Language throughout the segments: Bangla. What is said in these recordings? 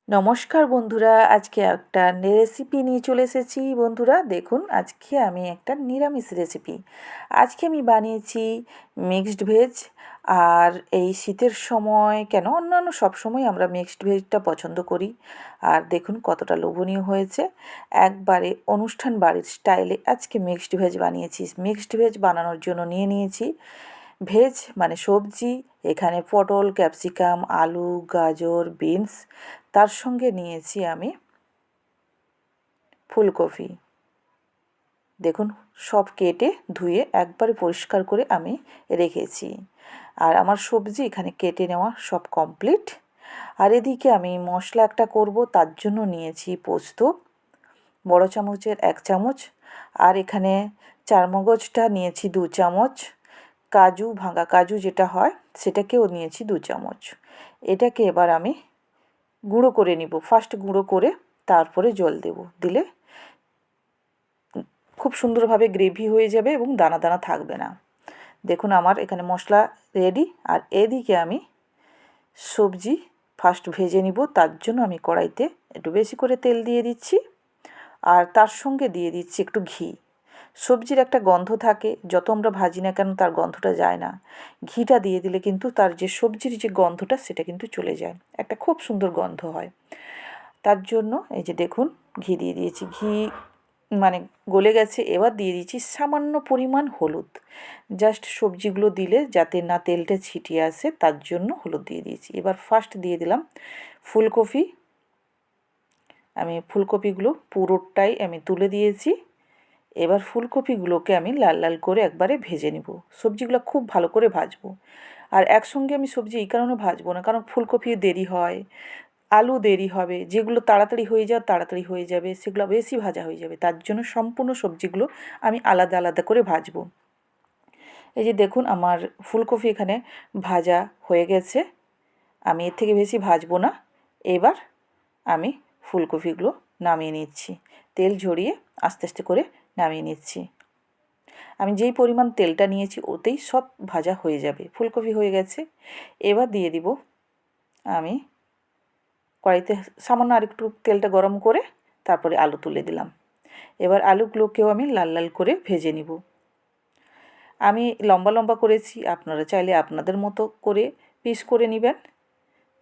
নমস্কার বন্ধুরা, আজকে একটা রেসিপি নিয়ে চলে এসেছি। বন্ধুরা দেখুন, আজকে আমি একটা নিরামিষ রেসিপি আমি বানিয়েছি মিক্সড ভেজ। আর এই শীতের সময় কেন, অন্যান্য সব সময় আমরা মিক্সড ভেজটা পছন্দ করি। আর দেখুন কতটা লোভনীয় হয়েছে, একবারে অনুষ্ঠান বাড়ির স্টাইলে আজকে মিক্সড ভেজ বানিয়েছি। মিক্সড ভেজ বানানোর জন্য নিয়ে নিয়েছি ভেজ মানে সবজি, এখানে পটল, ক্যাপসিকাম, আলু, গাজর, বিনস, তার সঙ্গে নিয়েছি আমি ফুলকপি। দেখুন সব কেটে ধুয়ে একবারে পরিষ্কার করে আমি রেখেছি। আর আমার সবজি এখানে কেটে নেওয়া সব কমপ্লিট। আর এদিকে আমি মশলা একটা করব, তার জন্য নিয়েছি পোস্ত বড় চামচের 1 চামচ, আর এখানে চারমগজটা নিয়েছি 2 চামচ, কাজু, ভাঙা কাজু যেটা হয় সেটাকেও নিয়েছি 2 চামচ। এটাকে এবার আমি গুঁড়ো করে নিব। ফার্স্ট গুঁড়ো করে তারপরে জল দেব, দিলে খুব সুন্দরভাবে গ্রেভি হয়ে যাবে এবং দানা দানা থাকবে না। দেখুন আমার এখানে মশলা রেডি। আর এদিকে আমি সবজি ফার্স্ট ভেজে নিব, তার জন্য আমি কড়াইতে একটু বেশি করে তেল দিয়ে দিচ্ছি, আর তার সঙ্গে দিয়ে দিচ্ছি একটু ঘি। সবজির একটা গন্ধ থাকে, যত আমরা ভাজি না কেন তার গন্ধটা যায় না। ঘিটা দিয়ে দিলে কিন্তু তার যে সবজির যে গন্ধটা সেটা কিন্তু চলে যায়, একটা খুব সুন্দর গন্ধ হয়। তার জন্য এই যে দেখুন ঘি দিয়ে দিয়েছি, ঘি মানে গলে গেছে। এবার দিয়ে দিচ্ছি সামান্য পরিমাণ হলুদ, জাস্ট সবজিগুলো দিলে যাতে না তেলটা ছিটিয়ে আসে তার জন্য হলুদ দিয়ে দিয়েছি। এবার ফার্স্ট দিয়ে দিলাম ফুলকপি। আমি ফুলকপিগুলো পুরোটাই আমি তুলে দিয়েছি। এবার ফুলকপিগুলোকে আমি লাল লাল করে একবারে ভেজে নেব। সবজিগুলো খুব ভালো করে ভাজবো। আর একসঙ্গে আমি সবজি এই কারণে ভাজবো না, কারণ ফুলকপি দেরি হয়, আলু দেরি হবে, যেগুলো তাড়াতাড়ি হয়ে যাওয়া তাড়াতাড়ি হয়ে যাবে সেগুলো বেশি ভাজা হয়ে যাবে। তার জন্য সম্পূর্ণ সবজিগুলো আমি আলাদা আলাদা করে ভাজবো। এই যে দেখুন আমার ফুলকপি এখানে ভাজা হয়ে গেছে, আমি এর থেকে বেশি ভাজবো না। এবার আমি ফুলকপিগুলো নামিয়ে নিচ্ছি, তেল ঝরিয়ে আস্তে আস্তে করে নামিয়ে নিচ্ছি। আমি যেই পরিমাণ তেলটা নিয়েছি ওতেই সব ভাজা হয়ে যাবে। ফুলকপি হয়ে গেছে, এবার দিয়ে দিব আমি কড়াইতে সামান্য আরেকটু তেলটা গরম করে তারপরে আলু তুলে দিলাম। এবার আলুগুলোকেও আমি লাল লাল করে ভেজে নিব। আমি লম্বা লম্বা করেছি, আপনারা চাইলে আপনাদের মতো করে পিস করে নেবেন।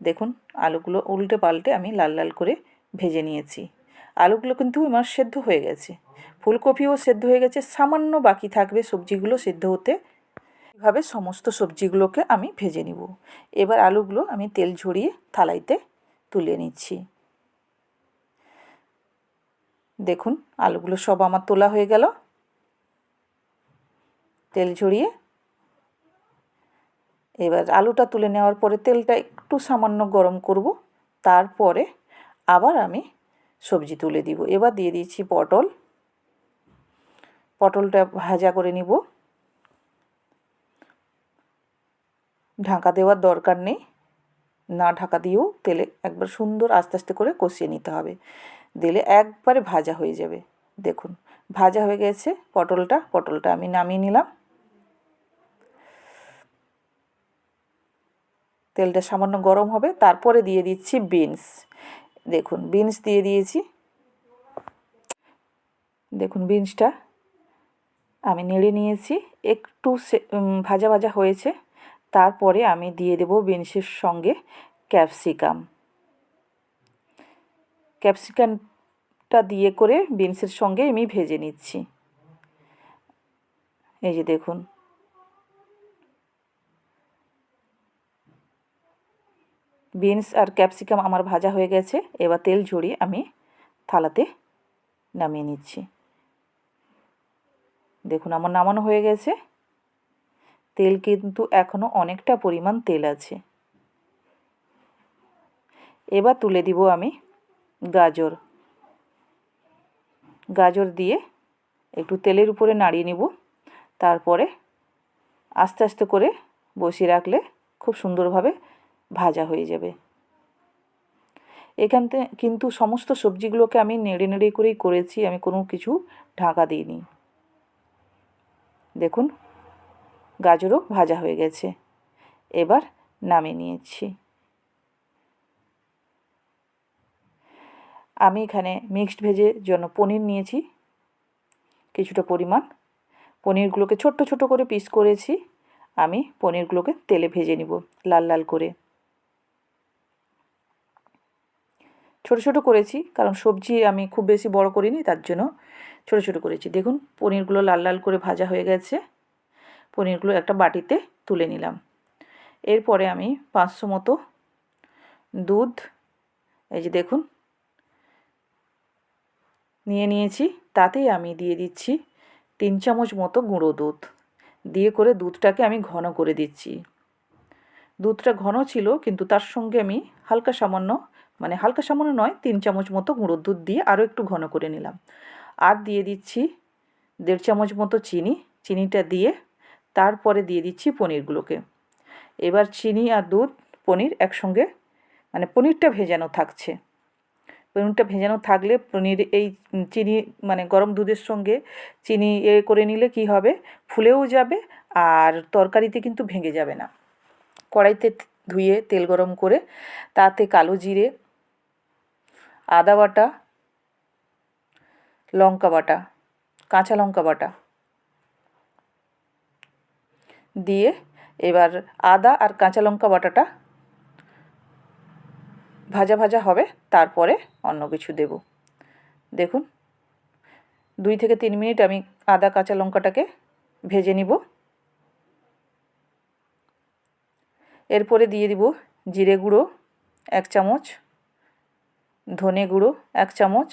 দেখুন আলুগুলো উল্টে পাল্টে আমি লাল লাল করে ভেজে নিয়েছি। আলুগুলো কিন্তু আমার সেদ্ধ হয়ে গেছে, ফুলকপিও সেদ্ধ হয়ে গেছে, সামান্য বাকি থাকবে সবজিগুলো সেদ্ধ হতে। এভাবে সমস্ত সবজিগুলোকে আমি ভেজে নিব। এবার আলুগুলো আমি তেল ঝরিয়ে থালাইতে তুলে নিচ্ছি। দেখুন আলুগুলো সব আমার তোলা হয়ে গেল। তেল ঝরিয়ে এবার আলুটা তুলে নেওয়ার পরে তেলটা একটু সামান্য গরম করব, তারপরে আবার আমি সবজি তুলে দিব। এবার দিয়ে দিচ্ছি পটলটা ভাজা করে নিব। ঢাকা দেওয়ার দরকার নেই, না ঢাকা দিয়েও তেলে একবার সুন্দর আস্তে আস্তে করে কষিয়ে নিতে হবে, দিলে একবারে ভাজা হয়ে যাবে। দেখুন ভাজা হয়ে গেছে পটলটা আমি নামিয়ে নিলাম। তেলটা সামান্য গরম হবে, তারপরে দিয়ে দিচ্ছি বিনস। দেখুন বিনস দিয়ে দিয়েছি। দেখুন বিনসটা আমি নেড়ে নিয়েছি, একটু ভাজা ভাজা হয়েছে। তারপরে আমি দিয়ে দেব বিনসের সঙ্গে ক্যাপসিকামটা দিয়ে করে বিনসের সঙ্গে আমি ভেজে নিচ্ছি। এই যে দেখুন বিনস আর ক্যাপসিকাম আমার ভাজা হয়ে গেছে। এবার তেল ঝরিয়ে আমি থালাতে নামিয়ে নিচ্ছি। দেখুন আমার নামানো হয়ে গেছে। তেল কিন্তু এখনও অনেকটা পরিমাণ তেল আছে। এবার তুলে দিব আমি গাজর দিয়ে একটু তেলের উপরে নাড়িয়ে নিব, তারপরে আস্তে আস্তে করে বসিয়ে রাখলে খুব সুন্দরভাবে ভাজা হয়ে যাবে। এখানতে কিন্তু সমস্ত সবজিগুলোকে আমি নেড়ে নেড়ে করেই করেছি, আমি কোনো কিছু ঢাকা দিইনি। দেখুন গাজরও ভাজা হয়ে গেছে, এবার নামিয়ে নিয়েছি। আমি এখানে মিক্সড ভেজের জন্য পনির নিয়েছি কিছুটা পরিমাণ। পনিরগুলোকে ছোট্ট ছোট করে পিস করেছি। আমি পনিরগুলোকে তেলে ভেজে নিব লাল লাল করে। ছোট ছোট করেছি কারণ সবজি আমি খুব বেশি বড় করিনি, তার জন্য ছোট ছোট করেছি। দেখুন পনিরগুলো লাল লাল করে ভাজা হয়ে গেছে। পনিরগুলো একটা বাটিতে তুলে নিলাম। এরপরে আমি 500 মতো দুধ, এই যে দেখুন নিয়েছি। তাতেই আমি দিয়ে দিচ্ছি 3 চামচ মতো গুঁড়ো দুধ। দিয়ে করে দুধটাকে আমি ঘন করে দিচ্ছি। দুধটা ঘন ছিল কিন্তু তার সঙ্গে আমি হালকা সামান্য নয়, 3 চামচ মতো গুঁড়ো দুধ দিয়ে আরও একটু ঘন করে নিলাম। আর দিয়ে দিচ্ছি 1.5 চামচ মতো চিনিটা দিয়ে তারপরে দিয়ে দিচ্ছি পনিরগুলোকে। এবার চিনি আর দুধ পনির একসঙ্গে, মানে পনিরটা ভেজানো থাকছে। পনিরটা ভেজানো থাকলে পনির এই চিনি মানে গরম দুধের সঙ্গে চিনি করে নিলে কি হবে, ফুলেও যাবে আর তরকারিতে কিন্তু ভেঙে যাবে না। কড়াইতে ধুয়ে তেল গরম করে তাতে কালো জিরে, আদা বাটা, লঙ্কা বাটা, কাঁচা লঙ্কা বাটা দিয়ে এবার আদা আর কাঁচা লঙ্কা বাটাটা ভাজা ভাজা হবে, তারপরে অন্য কিছু দেব। দেখুন 2 থেকে 3 মিনিট আমি আদা কাঁচা লঙ্কাটাকে ভেজে নিব। এরপরে দিয়ে দিব জিরে গুঁড়ো 1 চামচ, ধনে গুঁড়ো 1 চামচ।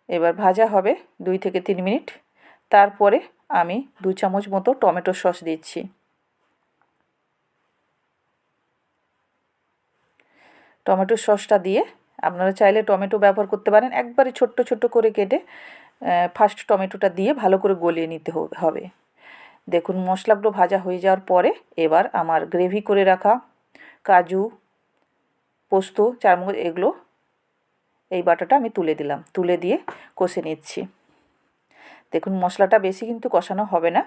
এবার ভাজা হবে 2 থেকে 3 মিনিট। তারপরে আমি 2 চামচ মতো টমেটো সস দিচ্ছি। টমেটো সসটা দিয়ে আপনারা চাইলে টমেটো ব্যবহার করতে পারেন। একবারে ছোট্ট ছোট্ট করে কেটে ফার্স্ট টমেটোটা দিয়ে ভালো করে গলিয়ে নিতে হবে। দেখুন মশলাগুলো ভাজা হয়ে যাওয়ার পরে এবার আমার গ্রেভি করে রাখা কাজু, পোস্ত, চারমগজ এগুলো এই বাটাটা আমি তুলে দিলাম। তুলে দিয়ে কষে নিচ্ছি। দেখুন মশলাটা বেশি কিন্তু কষানো হবে না,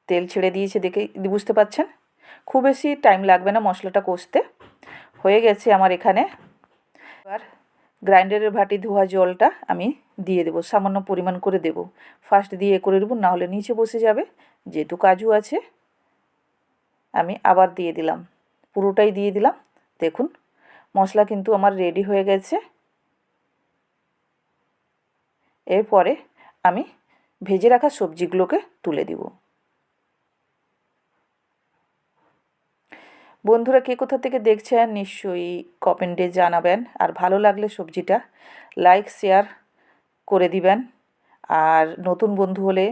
তেল ছেড়ে দিয়েছে দেখে বুঝতে পাচ্ছেন। খুব বেশি টাইম লাগবে না মশলাটা কষতে। হয়ে গেছে আমার এখানে। এবার গ্রাইন্ডারের বাটি ধোয়া জলটা আমি দিয়ে দেবো, সামান্য পরিমাণ করে দেব। ফার্স্ট দিয়ে করে দেবো, নাহলে নিচে বসে যাবে। যেহেতু কাজু আছে আমি আবার দিয়ে দিলাম, পুরোটাই দিয়ে দিলাম। দেখুন মশলা কিন্তু আমার রেডি হয়ে গেছে। এরপরে আমি ভেজে রাখা সবজিগুলোকে তুলে দিব। বন্ধুরা কে কোথা থেকে দেখছেন নিশ্চয়ই কমেন্টে জানাবেন। আর ভালো লাগলে সবজিটা লাইক শেয়ার করে দিবেন। আর নতুন বন্ধু হলে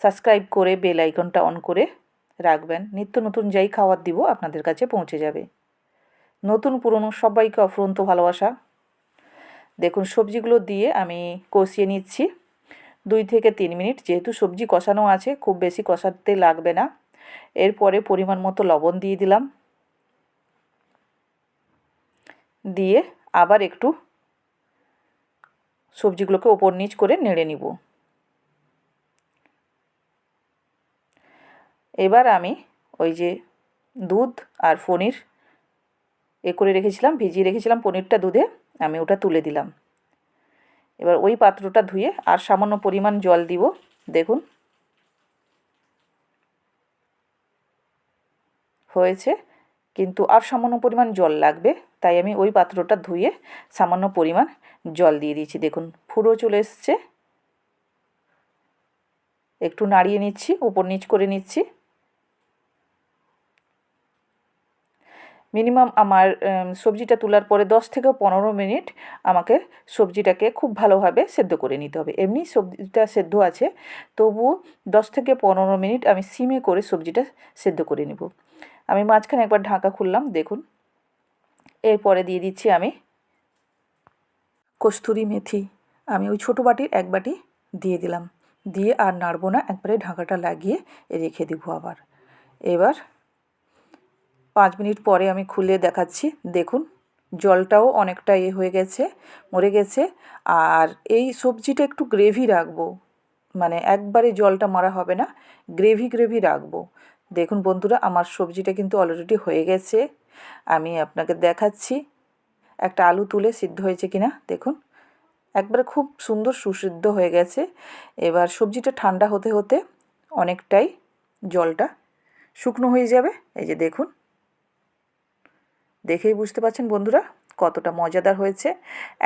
সাবস্ক্রাইব করে বেল আইকনটা অন করে রাখবেন। নিত্য নতুন যাই খাবার দিব আপনাদের কাছে পৌঁছে যাবে। নতুন পুরনো সবাইকে অফুরন্ত ভালোবাসা। দেখুন সবজিগুলো দিয়ে আমি কষিয়ে নিচ্ছি 2 থেকে 3 মিনিট। যেহেতু সবজি কষানো আছে খুব বেশি কষাতে লাগবে না। এরপরে পরিমাণ মতো লবণ দিয়ে দিলাম। দিয়ে আবার একটু সবজিগুলোকে ওপর নিচ করে নেড়ে নিব। এবার আমি ওই যে দুধ আর পনির করে রেখেছিলাম, ভিজিয়ে রেখেছিলাম পনিরটা দুধে, আমি ওটা তুলে দিলাম। এবার ওই পাত্রটা ধুয়ে আর সামান্য পরিমাণ জল দিব। দেখুন হয়েছে, কিন্তু আর সামান্য পরিমাণ জল লাগবে, তাই আমি ওই পাত্রটা ধুয়ে সামান্য পরিমাণ জল দিয়ে দিয়েছি। দেখুন ফুটে চলে এসছে। একটু নাড়িয়ে নিচ্ছি, উপর নিচ করে নিচ্ছি। মিনিমাম আমার সবজিটা তোলার পরে 10 থেকে 15 মিনিট আমাকে সবজিটাকে খুব ভালোভাবে সেদ্ধ করে নিতে হবে। এমনি সবজিটা সেদ্ধ আছে, তবুও 10 থেকে 15 মিনিট আমি সিমে করে সবজিটা সেদ্ধ করে নেব। আমি মাঝখানে একবার ঢাকা খুললাম, দেখুন। এরপরে দিয়ে দিচ্ছি আমি কস্তুরি মেথি। আমি ওই ছোটো বাটির 1 বাটি দিয়ে দিলাম। দিয়ে আর নাড়বো না, একবারে ঢাকাটা লাগিয়ে রেখে দেবো আবার। এবার 5 মিনিট পরে আমি খুলে দেখাচ্ছি। দেখুন জলটাও অনেকটা হয়ে গেছে, মরে গেছে। আর এই সবজিটা একটু গ্রেভি রাখবো, মানে একবারে জলটা মারা হবে না, গ্রেভি রাখবো। দেখুন বন্ধুরা আমার সবজিটা কিন্তু অলরেডি হয়ে গেছে। আমি আপনাকে দেখাচ্ছি একটা আলু তুলে সিদ্ধ হয়েছে কিনা। দেখুন একবারে খুব সুন্দর সুসিদ্ধ হয়ে গেছে। এবার সবজিটা ঠান্ডা হতে হতে অনেকটাই জলটা শুকনো হয়ে যাবে। এই যে দেখুন, দেখেই বুঝতে পারছেন বন্ধুরা কতটা মজাদার হয়েছে।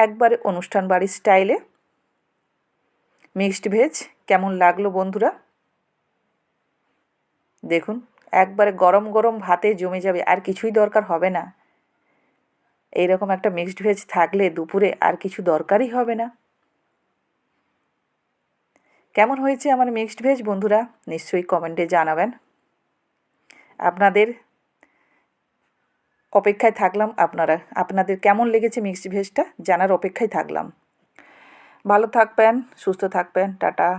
একবারে অনুষ্ঠান বাড়ির স্টাইলে মিক্সড ভেজ। কেমন লাগলো বন্ধুরা? দেখুন একবারে গরম গরম ভাতে জমে যাবে, আর কিছুই দরকার হবে না। এইরকম একটা মিক্সড ভেজ থাকলে দুপুরে আর কিছু দরকারই হবে না। কেমন হয়েছে আমার মিক্সড ভেজ বন্ধুরা? নিশ্চয়ই কমেন্টে জানাবেন। আপনাদের অপেক্ষায় থাকলাম, আপনাদের কেমন লেগেছে মিক্সড ভেজটা জানার অপেক্ষায় থাকলাম। ভালো থাকবেন, সুস্থ থাকবেন, টাটা।